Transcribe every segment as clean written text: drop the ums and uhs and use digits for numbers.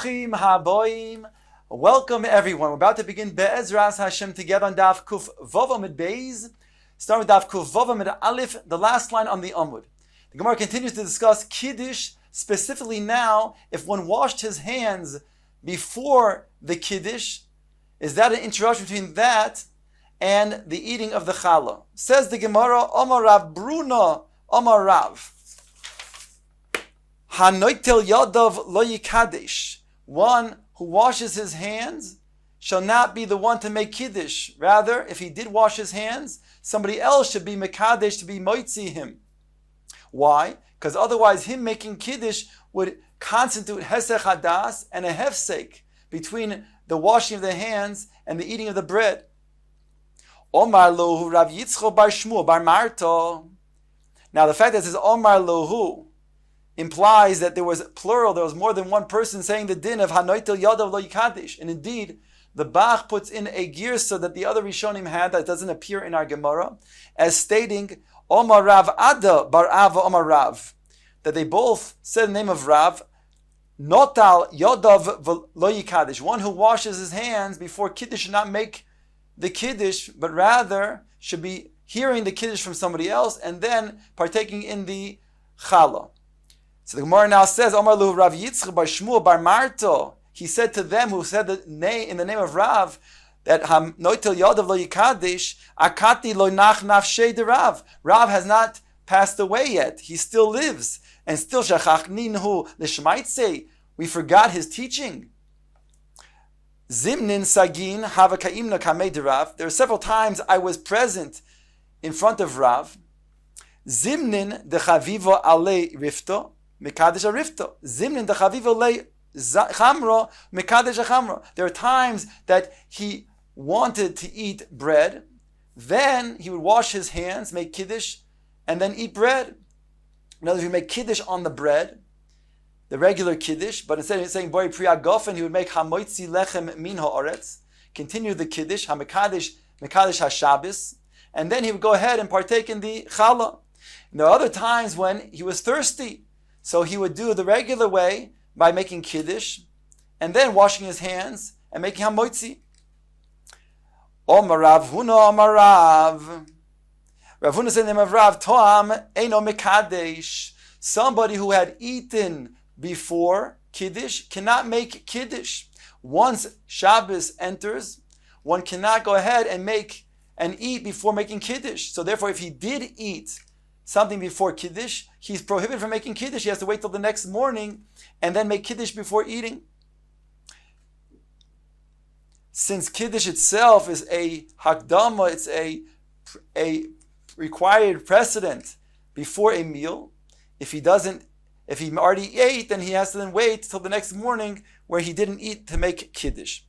Bruchim haboim. Welcome everyone. We're about to begin Be'ezras Hashem together on Daf Kuf Vav Amud Beis. Start with Daf Kuf Vav Amud Aleph, the last line on the Amud. The Gemara continues to discuss Kiddush, specifically now, if one washed his hands before the Kiddush, is that an interruption between that and the eating of the challah? Says the Gemara, Omar Rav Bruna, Omar Rav. Hanoitel yadav lo yikadesh. One who washes his hands shall not be the one to make kiddush. Rather, if he did wash his hands, somebody else should be mekadesh, to be moitzi him. Why? Because otherwise him making kiddush would constitute hesech hadas and a hefsek between the washing of the hands and the eating of the bread. Omar lohu Rav Yitzchok bar Shmuel bar Marta. Now the fact that it says Omar lohu implies that there was plural, there was more than one person saying the din of Hanoitel Yadav Lo Yikadish. And indeed, the Bach puts in a girsa that the other Rishonim had that doesn't appear in our Gemara, as stating, Omar Rav Ada Bar Ava Omar Rav, that they both said the name of Rav, Notal Yadav Lo Yikadish, one who washes his hands before Kiddush should not make the Kiddush, but rather should be hearing the Kiddush from somebody else and then partaking in the Challah. So the Gemara now says, Omar Lu Rav Yitzchok bar Shmuel bar Marta. He said to them who said in the name of Rav that Noitel Yadav Lo Yikadish Akati Lo Nach Nafshei de Rav. Rav has not passed away yet. He still lives, and still Shachachninhu Lishmaitse. We forgot his teaching. Zimnin Sagin Hava Kaimna Kamei de Rav. There are several times I was present in front of Rav. Zimnin de Chavivo Ale Rifto. Mekadesh Arifto. Zimnin de Chavivo Le Chamro. Mekadesh Chamro. There are times that he wanted to eat bread, then he would wash his hands, make kiddush, and then eat bread. In other words, he would make kiddush on the bread, the regular kiddush, but instead of saying Boi Priya Gofen, he would make Hamoitzi Lechem Min Ha'oretz, continue the kiddush, Hamekadesh HaShabbos, and then he would go ahead and partake in the challah. And there are other times when he was thirsty, so he would do the regular way by making kiddush, and then washing his hands and making hamoitzi. Omar Rav Huna, Omar Rav. Rav Huna said the name of Rav, Toam Eino Mekadesh. Somebody who had eaten before kiddush cannot make kiddush. Once Shabbos enters, one cannot go ahead and make and eat before making kiddush. So therefore, if he did eat something before kiddush, he's prohibited from making kiddush. He has to wait till the next morning and then make kiddush before eating. Since kiddush itself is a hakdama, it's a required precedent before a meal. If he already ate, then he has to then wait till the next morning where he didn't eat to make kiddush.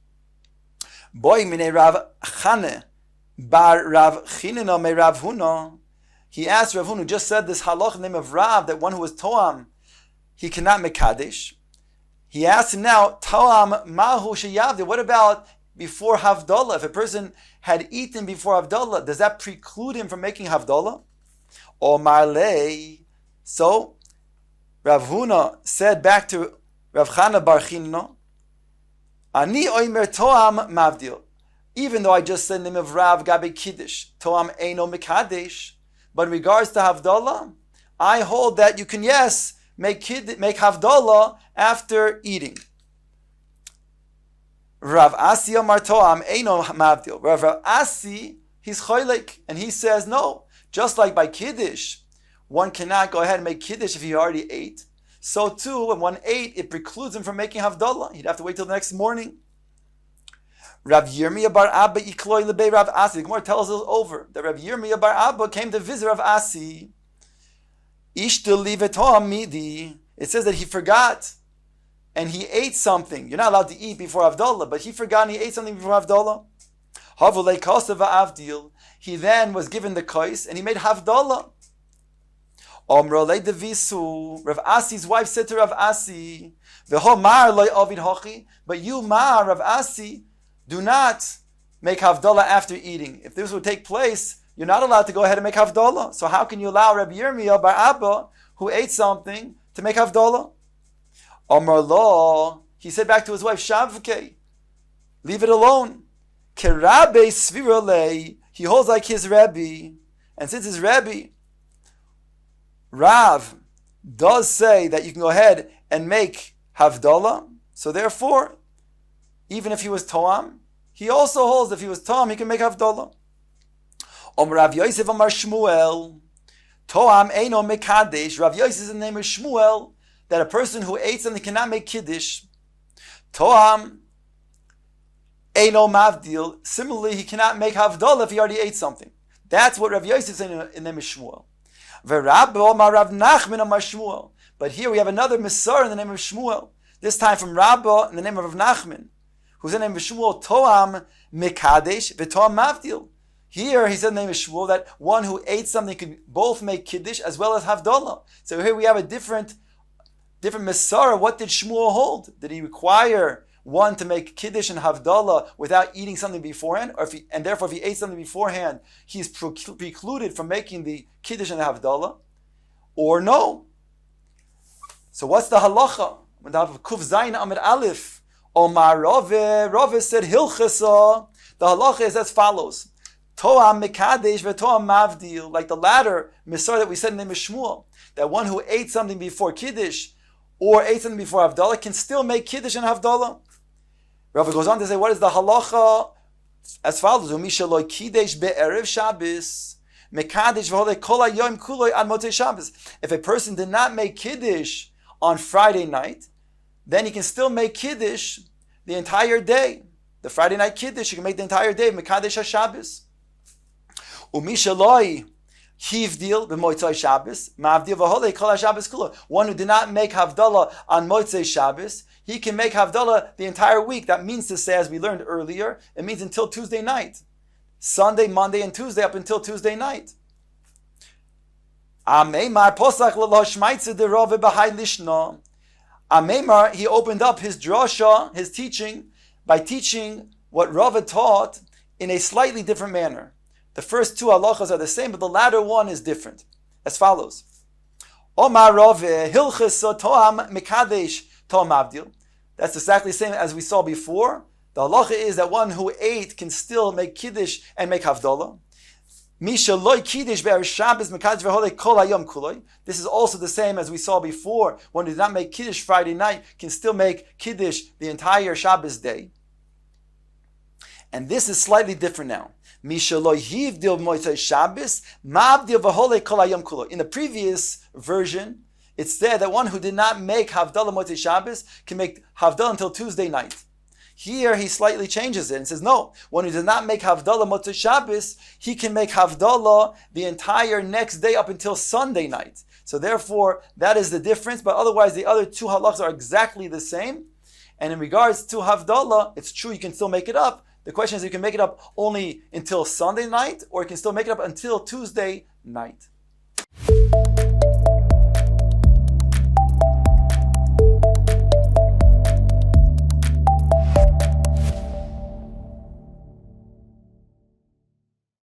Boy mine Rav Chane bar Rav Chinina me Rav Huna. He asked Rav Huna, who just said this halach in the name of Rav, that one who was Toam, he cannot make Kaddish. He asked him now, Toam Mahu Sheyavdi, what about before Havdalah? If a person had eaten before Havdalah, does that preclude him from making Havdalah? Omar Lei. So, Rav Huna said back to Rav Chana bar Chinna, Ani oimer Toam Mavdil. Even though I just said the name of Rav Gabe Kiddush, Toam Eino Mekadesh, but in regards to Havdalah, I hold that you can, yes, make Havdalah after eating. Rav Asi Amar Toam Eino Mavdil. Rav Asi, he's choylek, and he says, no, just like by Kiddush, one cannot go ahead and make Kiddush if he already ate. So too, when one ate, it precludes him from making Havdalah. He'd have to wait till the next morning. Rav Yirmiyahu bar Abba ikloi lebei Rav Asi. The Gemara tells us over that Rav Yirmiyahu bar Abba came to visit Rav Asi. Ishtel livetoam midi. It says that he forgot and he ate something. You're not allowed to eat before Havdalah, but he forgot and he ate something before Havdalah. Havulei kosa va'avdil. He then was given the kos and he made Havdalah. Omrolei devisu. Rav Asi's wife said to Rav Asi, V'ho mar loy ovid hochi. But you, mar, Rav Asi, do not make Havdalah after eating. If this would take place, you're not allowed to go ahead and make Havdalah. So how can you allow Rabbi Yirmiyahu bar Abba, who ate something, to make Havdalah? Amar lo, he said back to his wife, Shavke, leave it alone. Kerabe svirale, he holds like his Rebbe. And since his Rebbe, Rav, does say that you can go ahead and make Havdalah, so therefore, even if he was Toam, he also holds if he was Toam, he can make Havdalah. Rav Yosef Amar Shmuel, Toam Eino Mekadesh. Rav Yosef is the name of Shmuel, that a person who ate something cannot make Kiddush. Toam Eino Mavdil. Similarly, he cannot make Havdalah if he already ate something. That's what Rav Yosef is in the name of Shmuel. Rav Nachman Amar Shmuel. But here we have another Misar in the name of Shmuel. This time from Rabbah in the name of Rav Nachman, who's in the name of Shmuel, Toam Mekadesh V'Toam Mavdil. Here he said in the name of Shmuel that one who ate something could both make Kiddush as well as Havdalah. So here we have a different Masara. What did Shmuel hold? Did he require one to make Kiddush and Havdalah without eating something beforehand? And therefore if he ate something beforehand, he's precluded from making the Kiddush and the Havdalah? Or no? So what's the halacha? When the Kuf Zayin Amid Aleph, Omar Rave said Hilchasa, the halacha is as follows. Toam Mekadesh v'Toam Mavdil, like the latter Misar that we said in the name of Shmuel, that one who ate something before Kiddush or ate something before Havdalah can still make Kiddush and Havdalah. Rav goes on to say, what is the halacha? As follows: Umisha loy Kiddush be'erev Shabbos, Mekadesh v'holei kol hayom kuloi ad Motzei Shabbos. If a person did not make Kiddush on Friday night, then he can still make Kiddush the entire day. The Friday night Kiddush, you can make the entire day of Mekadesh HaShabbos. Umisha loy hivdil b'motzei Shabbos, mavdil v'holei kol HaShabbos kulo. One who did not make Havdalah on Motzei Shabbos, he can make Havdalah the entire week. That means to say, as we learned earlier, it means until Tuesday night. Sunday, Monday, and Tuesday up until Tuesday night. Ameimar posach l'lo shmaitze de Rave b'hai lishna. Ameimar, he opened up his drasha, his teaching, by teaching what Rava taught in a slightly different manner. The first two halachas are the same, but the latter one is different. As follows: Omar Rave hilchas toam mekadesh toam avdil. That's exactly the same as we saw before. The halacha is that one who ate can still make kiddush and make havdalah. Misha loy kiddush be'er Shabbos mekadesh v'holei kol hayom kuloi. This is also the same as we saw before. One who did not make kiddush Friday night can still make kiddush the entire Shabbos day. And this is slightly different now. Misha loy hivdil motzei Shabbos mavdil v'holei kol hayom kuloi. In the previous version, it said that one who did not make havdalah motzei Shabbos can make havdalah until Tuesday night. Here he slightly changes it and says, no, one who does not make Havdalah Motzei Shabbos, he can make Havdalah the entire next day up until Sunday night. So therefore, that is the difference, but otherwise the other two halachas are exactly the same. And in regards to Havdalah, it's true you can still make it up. The question is, you can make it up only until Sunday night, or you can still make it up until Tuesday night.